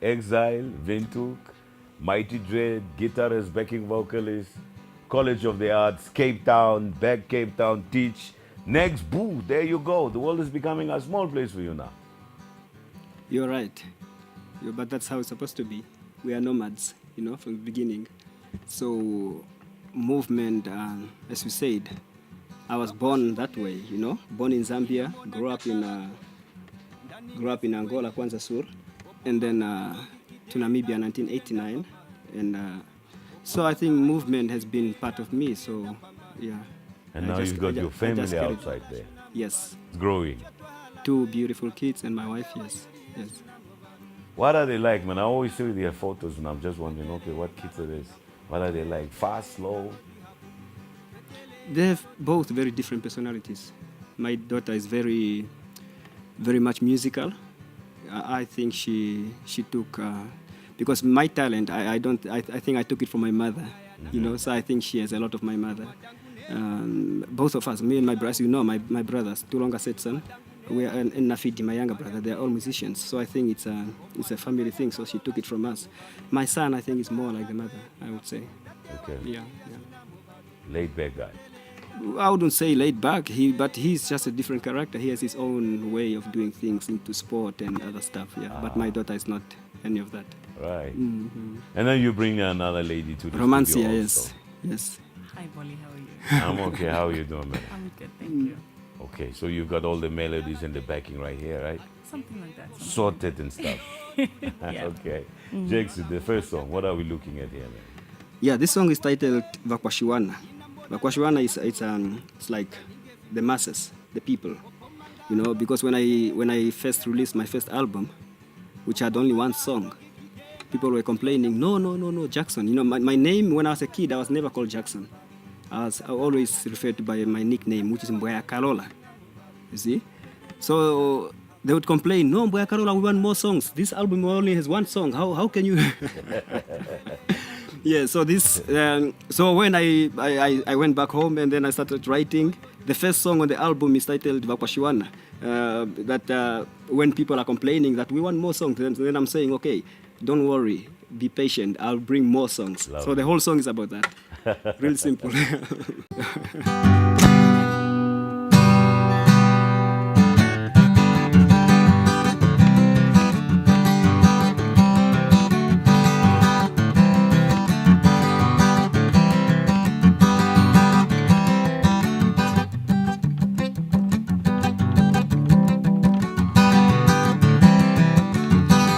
Exile, Windhoek, Mighty Dread, guitarist, backing vocalist, College of the Arts, Cape Town, back Cape Town, teach. Next, boo, there you go. The world is becoming a small place for you now. You're right. But that's how it's supposed to be. We are nomads, from the beginning. So, movement, as you said, I was born that way, born in Zambia, grew up in Angola, Kwanza Sur, and then to Namibia, 1989. And so I think movement has been part of me, so yeah. And now you've got your family outside there. Yes. It's growing. 2 beautiful kids and my wife, yes. What are they like, man? I always see their photos and I'm just wondering, okay, what kids are this? What are they like? Fast, slow? They have both very different personalities. My daughter is very, very much musical. I think she took, because my talent, I think I took it from my mother, so I think she has a lot of my mother. Both of us, me and my brothers, my brothers, Tulonga Setson, we are, and Nafidi, my younger brother, they are all musicians. So I think it's a family thing, so she took it from us. My son, I think, is more like the mother, I would say. Okay. Yeah. Laid back guy. I wouldn't say laid back, but he's just a different character. He has his own way of doing things into sport and other stuff, But my daughter is not any of that. Right. Mm-hmm. And then you bring another lady to the Romancia, studio yes. Hi, Boli, how are you? I'm okay. How are you doing, man? I'm good, thank you. Okay, so you've got all the melodies and the backing right here, right? Something like that. Sorted and stuff. Yeah. Okay. Jackson, the first song, what are we looking at here, man? Yeah, this song is titled Vakwashiwana. Vakwashiwana it's like the masses, the people, because when I first released my first album, which had only one song, people were complaining, no, Jackson. My name when I was a kid, I was never called Jackson. I always referred to by my nickname, which is Mboya Karola. You see? So they would complain, no, Mboya Karola, we want more songs. This album only has one song. How can you? Yeah, so so when I went back home and then I started writing, the first song on the album is titled Vakwashiwana. That when people are complaining that we want more songs, then I'm saying, okay, don't worry, be patient, I'll bring more songs. Lovely. So the whole song is about that. Real simple.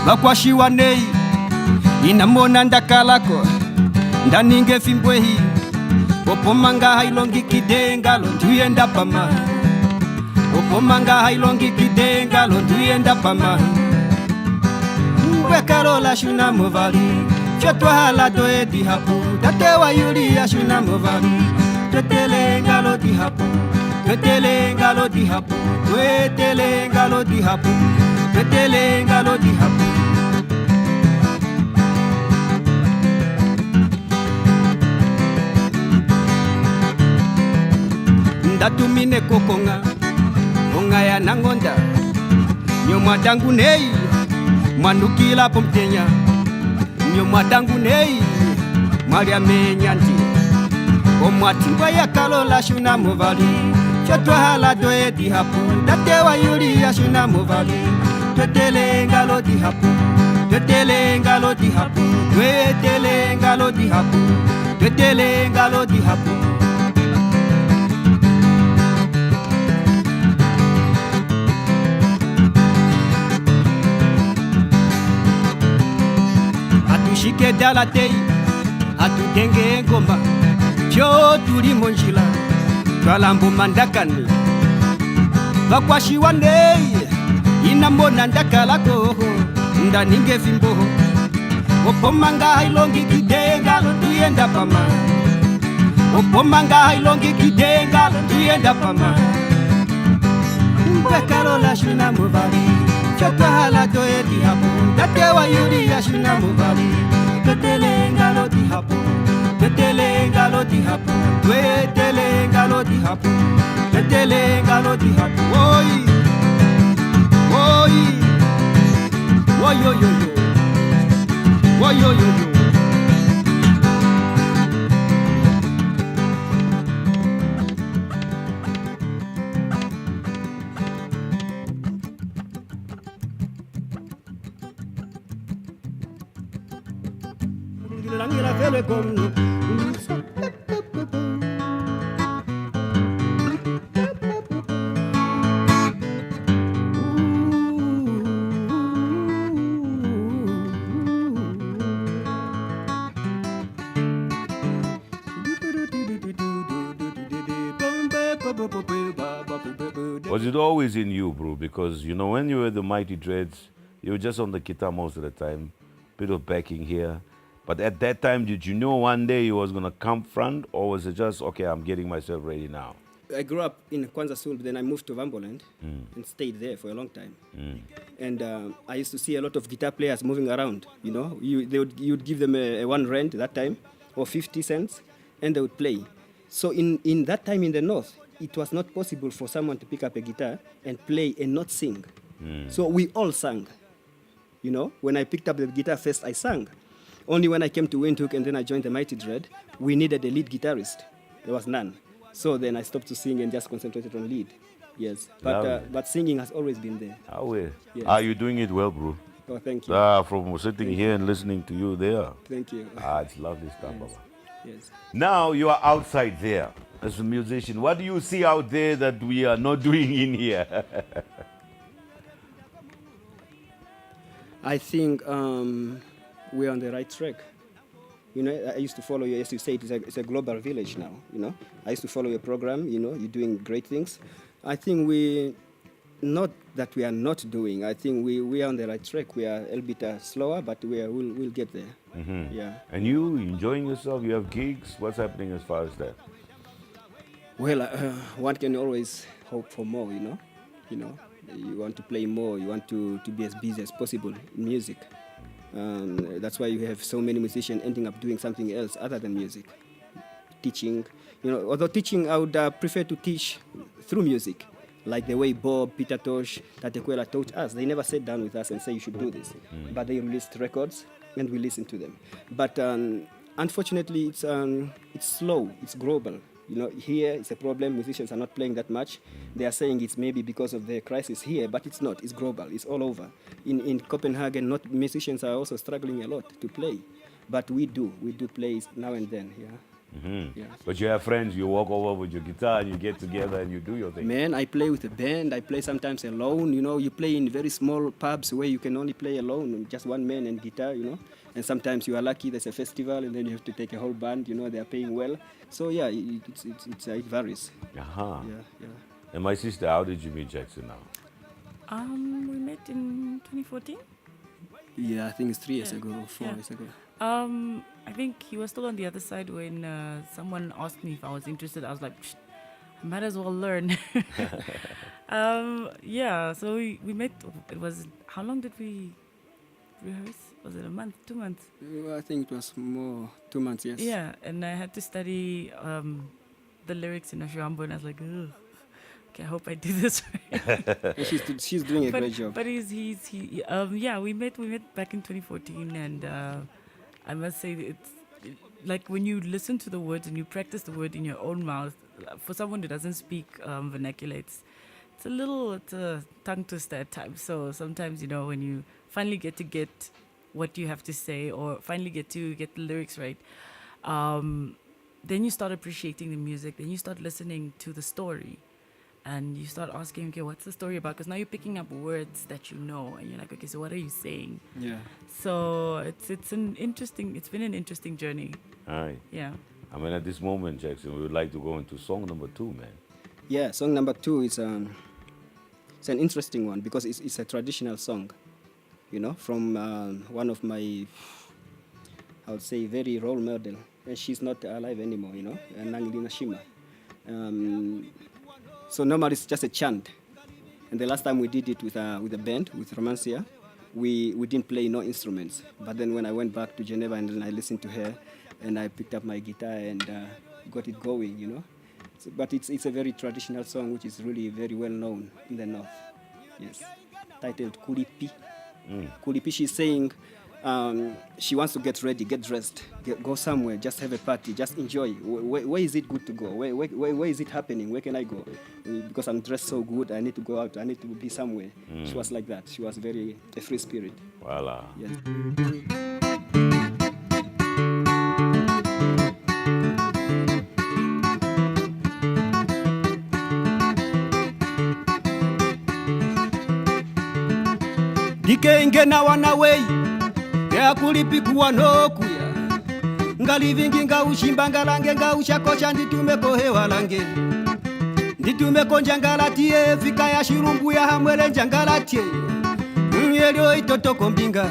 Vakwashiwanei inamona ndakalako ndaninge fimbwehi opomanga hailongi kidenga londuyenda pama opomanga hailongi kidenga londuyenda pama Mbwekarola shuna movali chotwa hala doedi hapu tatewa yulia shuna movali twetelenga lodi hapu twetelenga lodi hapu twetelenga lodi hapu twetelenga lodi hapu ndatumine kokonga onga ya nangonda nyomwa dangu nei mwanukila pomtenya nyomwa dangu nei maria menyanti omwatingwa ya kalola shuna movali chotwa hala doedi hapu datewa yuli ya shuna movali twetelenga lodi hapu twetelenga lodi hapu twetelenga lodi hapu twetelenga lodi hapu atushike dalatei atutenge ngoma cho tuli monjila twalambo mandakani Vakwashiwanei inamona ndakalako ndaninge vimboho opomanga hailongi kidenga londuyenda pama opomanga hailongi kidenga londuyenda pama Mbwekarola shuna movali chotwa hala doedi hapu datewa yulia shuna movali twetelenga lodi hapu twetelenga lodi hapu twetelenga lodi hapu twetelenga lodi hapu oi oi oi oi oi Oh, yo, yo, yo. Was it always in you, bro? Because, you know, when you were the Mighty Dreads, you were just on the guitar most of the time, bit of backing here. But at that time, did you know one day you was going to come front, or was it just, okay, I'm getting myself ready now? I grew up in Kwanza Sul, then I moved to Vamboland and stayed there for a long time. And I used to see a lot of guitar players moving around, you know. You'd give them a 1 rand that time, or 50 cents, and they would play. So in that time in the north, it was not possible for someone to pick up a guitar and play and not sing. So we all sang, you know. When I picked up the guitar first, I sang. Only when I came to Windhoek and then I joined the Mighty Dread, we needed a lead guitarist. There was none. So then I stopped to sing and just concentrated on lead. Yes, but singing has always been there. How well? Yes. Are you doing it well, bro? Oh, thank you. From sitting here and listening to you there. Thank you. It's lovely stuff, Baba. Yes. Now you are outside there as a musician. What do you see out there that we are not doing in here? I think we're on the right track. You know, I used to follow you, as you said, it's a global village now, you know. I used to follow your program, you know, you're doing great things. I think not that we are not doing, I think we are on the right track. We are a little bit slower, but we'll get there. Yeah. And you enjoying yourself? You have gigs? What's happening as far as that? Well, one can always hope for more, you know. You know, you want to play more, you want to be as busy as possible in music. That's why you have so many musicians ending up doing something else other than music. Teaching, you know, although teaching, I would prefer to teach through music, like the way Bob, Peter Tosh, Tatequela taught us. They never sat down with us and say you should do this, but they released records and we listened to them. But unfortunately, it's slow, it's global. You know, here it's a problem. Musicians are not playing that much. They are saying it's maybe because of the crisis here, but it's not. It's global. It's all over. In Copenhagen, not musicians are also struggling a lot to play, but we do play now and then. Yeah. Yeah. But you have friends. You walk over with your guitar and you get together and you do your thing. Man, I play with a band. I play sometimes alone. You know, you play in very small pubs where you can only play alone, just one man and guitar. You know. And sometimes you are lucky, there's a festival, and then you have to take a whole band, you know, they are paying well. So, yeah, it varies. Uh-huh. Yeah. And my sister, how did you meet Jackson now? We met in 2014. Yeah, I think it's 3 years ago, 4 years ago. I think he was still on the other side when someone asked me if I was interested. I was like, I might as well learn. Yeah, so we met. It was, how long did we rehearse? Was it a month, 2 months? I think it was more 2 months, yes. Yeah, and I had to study the lyrics in Ashuambo, and I was like, ugh, okay, I hope I do this right. She's doing a great job. But yeah, we met back in 2014, and I must say it's like when you listen to the words and you practice the word in your own mouth. For someone who doesn't speak vernacular, it's a tongue twister at times. So sometimes, you know, when you finally get what you have to say, or finally get the lyrics right, then you start appreciating the music. Then you start listening to the story, and you start asking, okay, what's the story about? Because now you're picking up words that you know, and you're like, okay, so what are you saying? Yeah. So it's been an interesting journey. All right. Yeah. I mean, at this moment, Jackson, we would like to go into song number 2, man. Yeah, song number 2 is it's an interesting one because it's a traditional song, you know, from one of my, I would say, very role model. And she's not alive anymore, you know, Nangilina Shima. So normally it's just a chant. And the last time we did it with a band, with Romancia, we didn't play no instruments. But then when I went back to Geneva and then I listened to her, and I picked up my guitar and got it going, you know. So, but it's a very traditional song which is really very well known in the north. Yes. Titled Kulipi. Kulipi, she's saying, she wants to get ready, get dressed, go somewhere, just have a party, just enjoy. Where is it good to go? Where is it happening? Where can I go? Because I'm dressed so good, I need to go out. I need to be somewhere. She was like that. She was a free spirit. Voila. Yes. Dikenge na wanawei ya kulipikuwa nokuya ngalivingi nga ushimba ngalange nga ushakosha nditumeko hewa lange nditumeko njangalatie fika ya shirumbu ya hamwele njangalatie nyelio itotoko mbinga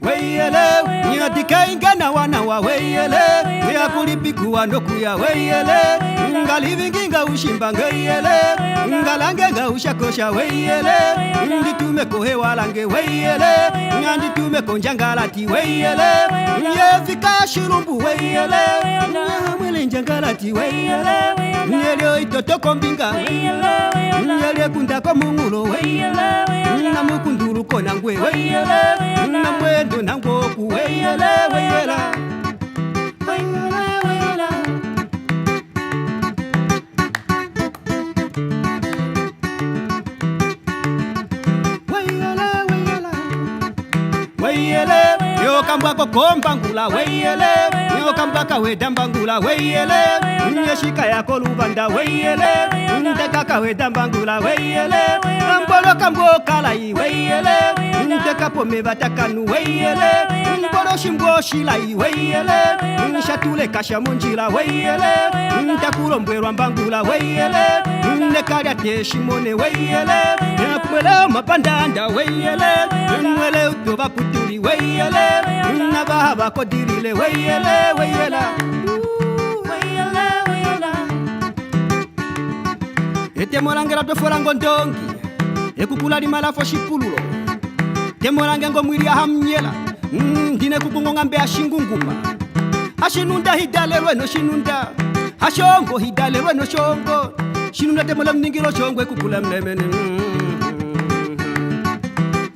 weyele nyadikenge na wanawa weyele ya kulipikuwa nokuya weyele ngalivingi nga ushimba ngeyele ngalange nga ushakosha weyele nditumeko hewa lange weyele nditumeko njangalati weyele yefika shirumbu weyele mwele njangalati weyele nyelio itotoko mbinga nyelio kundako mungulo weyele namukunduluko nangwe weyele namwendo nangoku weyele weyela yokambwako kombangula weyele yokambwaka wedambangula weyele nyeshika yako luvanda weyele ndekaka wedambangula weyele mboloka mbokalayi weyele ndekapome batakanu weyele mboloshi mboshilayi weyele nshatule kasha munjila weyele ntakulombwerwa mbangula weyele nekalya teshimone weyele nakumwele mapandanda weyele mwele utoba kutuli weyele nabaha bakodirile weyele weyela etemolangela tofolango ndongi ekukula limalafo shipululo temolange ngo mwili ahamnyela ndine kukungonga mbe ashingunguma ashinunda hidalelwe no shinunda ashongo hidalelwe no shongo shinunda temola mningilo shongo ekukula mlemene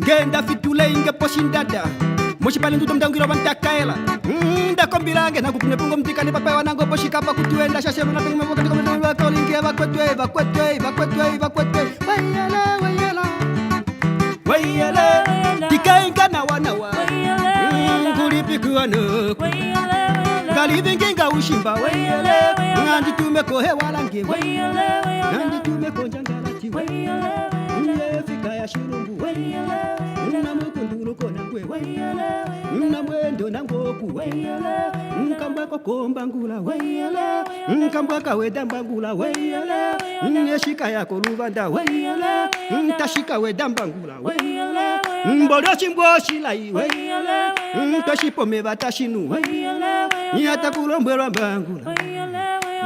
ngenda fitule inge poshindada moshipale nduto mdangiro bantakaela ndakombilange nakupunye pungo mtikani papa wanango poshikapa kutuenda shashemu na pungo mboka ndiko bakolinge bakwetwe weyela tikainga na wanawa ngulipikuwa nuku ngalivingi nga ushimba weyela nganditumeko hewa lange weyela nganditumeko njangalati weyela nyefika ya shirumbu weyela namukunduluko nangwe weyela namwendo nangoku weyela nkambwako kombangula weyela nkambwaka wedambangula weyela nyeshika yako luvanda weyela ntashika wedambangula weyela mboloshi mboshilayi weyela ntashipome batashinu weyela nyatakulombwerwa mbangula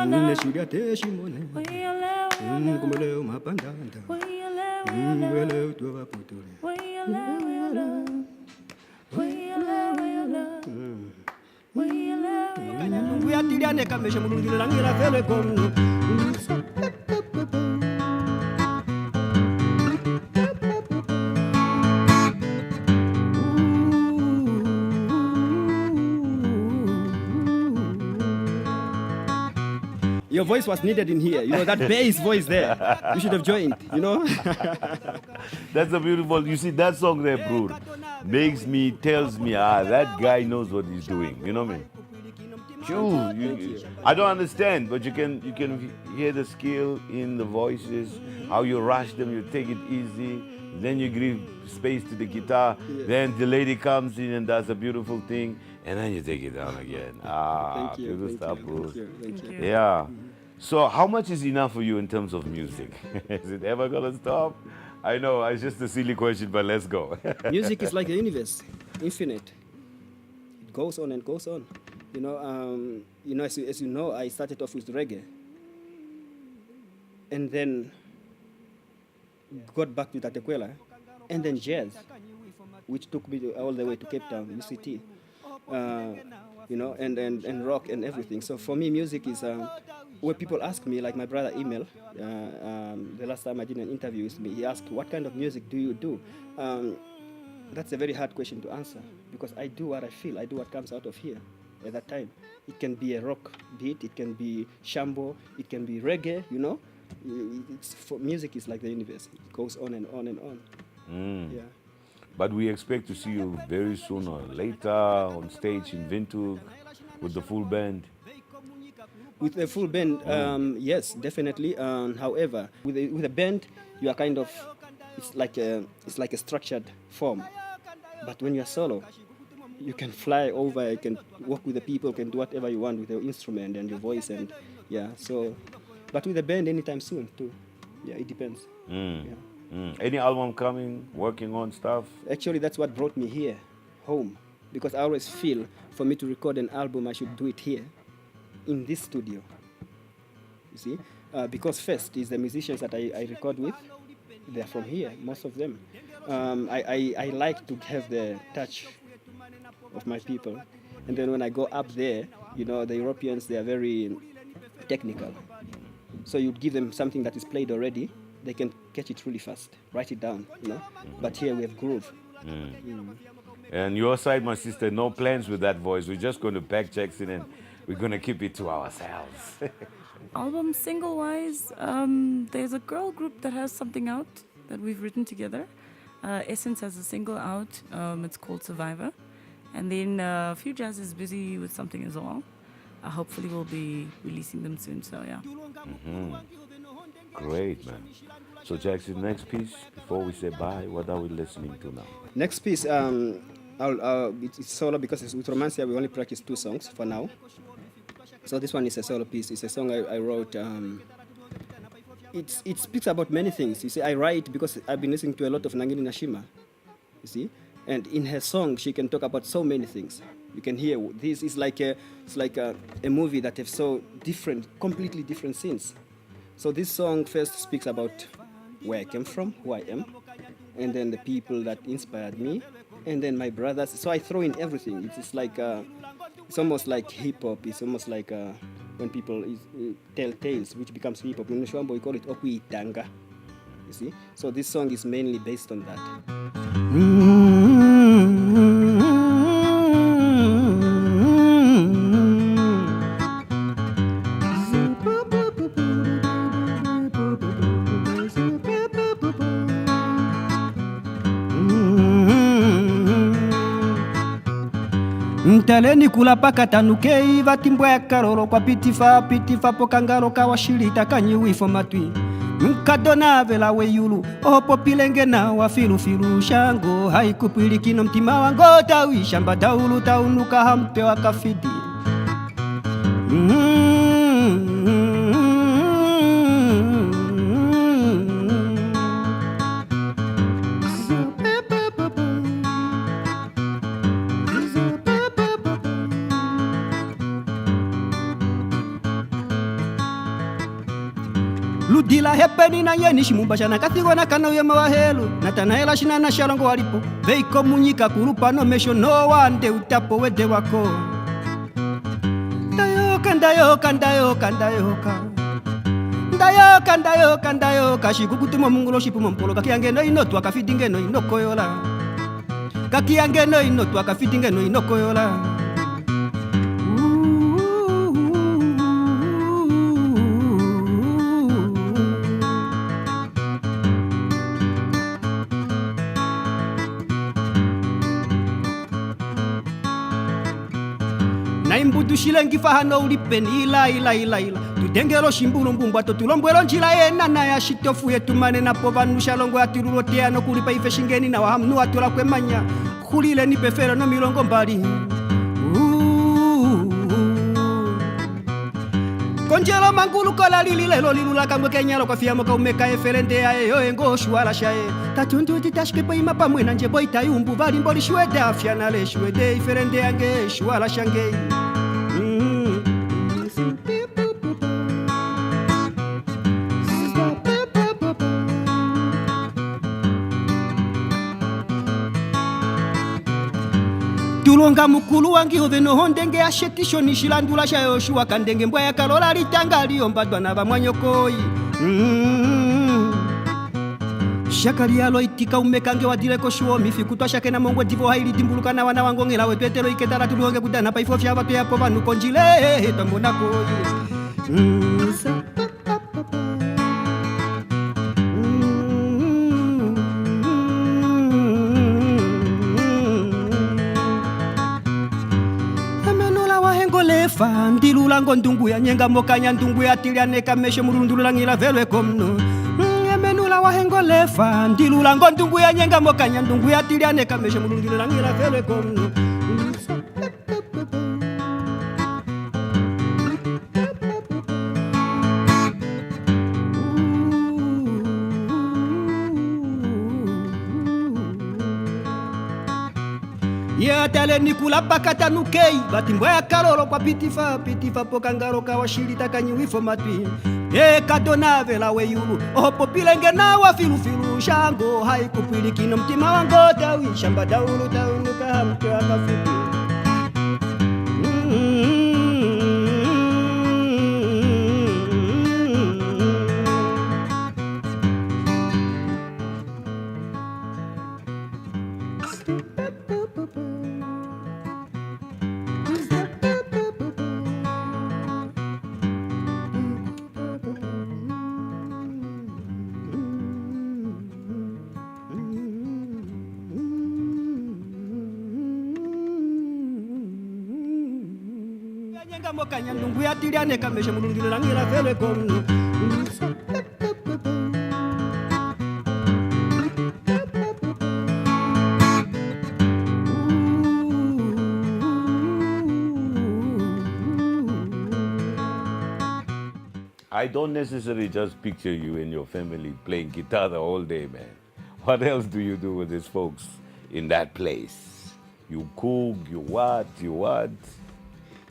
neshilya teshimone kumele mapandanda mwele utoba putule uyatiliane kamesha mulungile langira vele komu Your voice was needed in here. You know, that bass voice there. You should have joined, you know. That's a beautiful, you see that song there, bro, tells me, that guy knows what he's doing. You know what I mean? Sure. I don't understand, but you can hear the skill in the voices, how you rush them, you take it easy, then you give space to the guitar, then the lady comes in and does a beautiful thing, and then you take it down again. Thank you. Beautiful stuff, bro. Thank you. Yeah. So how much is enough for you in terms of music? Is it ever gonna stop? I know, it's just a silly question, but let's go. Music is like the universe, infinite. It goes on and goes on. You know, as you know, I started off with reggae, and then got back to Tatequela, and then jazz, which took me all the way to Cape Town, UCT. You know, and rock and everything. So for me, music is when people ask me, like my brother Emil, the last time I did an interview with me, he asked, what kind of music do you do? That's a very hard question to answer, because I do what I feel, I do what comes out of here at that time. It can be a rock beat, it can be shambo, it can be reggae, you know? Music is like the universe, it goes on and on and on. Yeah. But we expect to see you very soon or later on stage in Windhoek with the full band. With the full band, yes, definitely. However, with a band, you are kind of, it's like a structured form. But when you are solo, you can fly over, you can work with the people, you can do whatever you want with your instrument and your voice, and yeah. So, but with the band, anytime soon too. Yeah, it depends. Yeah. Any album coming, working on stuff? Actually, that's what brought me here, home, because I always feel for me to record an album, I should do it here, in this studio. You see, because first is the musicians that I record with, they're from here, most of them. I like to have the touch of my people, and then when I go up there, you know, the Europeans, they are very technical. So you give them something that is played already, they can catch it really fast, write it down, you know. But here we have groove. And your side, my sister, no plans with that voice. We're just going to back Jackson and we're going to keep it to ourselves. Album single-wise, there's a girl group that has something out that we've written together. Essence has a single out. It's called Survivor. And then Few Jazz is busy with something as well. Hopefully we'll be releasing them soon, so yeah. Great, man. So Jackson, next piece, before we say bye, what are we listening to now? Next piece, it's solo because it's with Romancia, we only practice 2 songs for now. So this one is a solo piece. It's a song I wrote. It speaks about many things. You see, I write because I've been listening to a lot of Nangini Nashima. You see, and in her song she can talk about so many things. You can hear this is like a movie that have so different, completely different scenes. So this song first speaks about where I came from, who I am, and then the people that inspired me, and then my brothers. So I throw in everything. It's like it's almost like hip hop. It's almost like when people tell tales, which becomes hip hop. In Shwambo we call it okuitanga. You see. So this song is mainly based on that. Ntaleni kula paka tanukei vatimbwa ya karoro kwa pitifa pokangaro kawashilita kanyiwifo matwi nkadona vela weyulu opo pilenge na wafilu shango haikupilikino mtima wango tawishamba taulu taunuka hampe wakafidi Ludila hepeni na yeni shimumbasha na kathigo na kana uyama wa helu natana hela shina na sharongo walipo veiko munyika kurupa no mesho no wande utapo wede wako ndayoka shikukutumo mungulo shipumo mpolo kakiangeno inotu akafidingeno inokoyola kakiangeno inotu akafidingeno inokoyola. Naimbudu shilengi fahano ulipeni ila tudengero shimbulu mbumbu tulombwelo njila yena na ya shitofu yetu manena povanusha longo ya tirulotea no kulipa ife shingeni na wahamnu atula kwemanya kulile ni pefero no milongo mbali konjelo mangulu kola lililelo lilula kamwe kenyalo kwa fiamo ka umeka eferende ya yo engo shwala shae tatundu ditashke pa ima pamwe na njebo itayumbu vali mboli shwede afya na le shwede eferende yange shwala shange tulonga mukulu wangi ove noho ndenge ashetisho nishilandula sha Yoshua kandenge mbwa ya kalola litanga liyombadwa na bamwanyokoyi shaka lyalo itika umekange wadireko shuo mifikutwa shake na mongwe divo haili dimbuluka na wana wangongela wetwetelo iketala tulionge kudana pa ifo fya batu yapo banu konjile tambona koyi ndilulango ndungu ya nyenga mokanya ndungu ya tilianeka meshe murundulula ngila velwe komno emenula Wahengo lefa ndilulango ndungu ya nyenga mokanya ndungu ya tilianeka meshe murundulula ngila velwe komno ya tale nikula pakata nukei batimbwa ya kalolo kwa pitifa pokangaro kawashilita kanyiwifo matwi kadona vela weyulu opo pilenge na wafilufilu shango haikupwilikino mtima wango tawi shamba daulu taunuka hamke wakafupi mokanya ndungu ya tilianeka meshe murundulula ngila velwe komno I don't necessarily just picture you and your family playing guitar the whole day, man. What else do you do with these folks in that place? You cook, you what?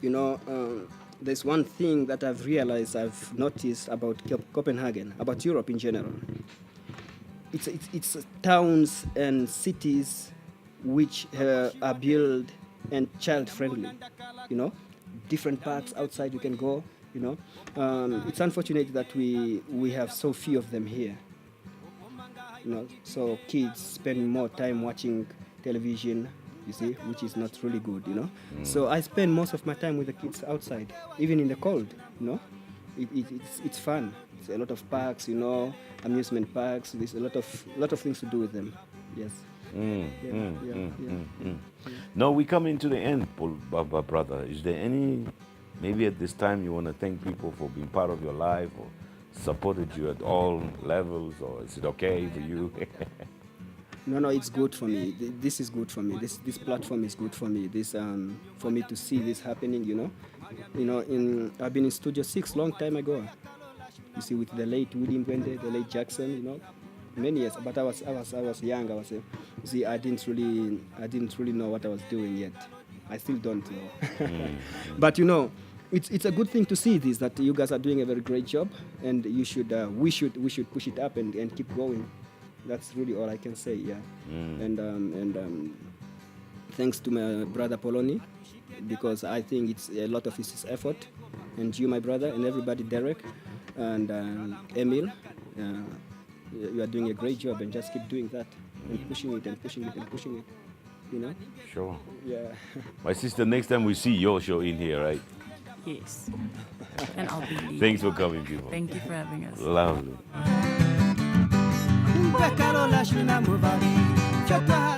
You know, there's one thing that I've realized, I've noticed about Copenhagen, about Europe in general. It's towns and cities which are built and child-friendly, you know. Different parks outside you can go, you know. It's unfortunate that we have so few of them here, you know. So kids spend more time watching television, you see, which is not really good, you know. So I spend most of my time with the kids outside, even in the cold, you know. It's fun. It's a lot of parks, you know, amusement parks. There's a lot of things to do with them. Yes. Now we come into the end, brother. Is there any, maybe at this time you want to thank people for being part of your life or supported you at all levels, or is it okay for you? No, it's good for me. This is good for me. This platform is good for me. This for me to see this happening, you know. I've been in Studio 6 long time ago. You see, with the late William Wende, the late Jackson, you know, many years. But I was young. You see, I didn't really know what I was doing yet. I still don't know. But you know, it's a good thing to see this, that you guys are doing a very great job, and we should push it up and keep going. That's really all I can say, yeah. And thanks to my brother Poloni, because I think it's a lot of his effort, and you, my brother, and everybody, Derik, and Emil, you are doing a great job, and just keep doing that, and pushing it, you know? Sure. Yeah. My sister, next time we see your show in here, right? Yes. And I'll be leaving. Thanks for coming, people. Thank you for having us. Lovely. Karola shina mubali, chokwa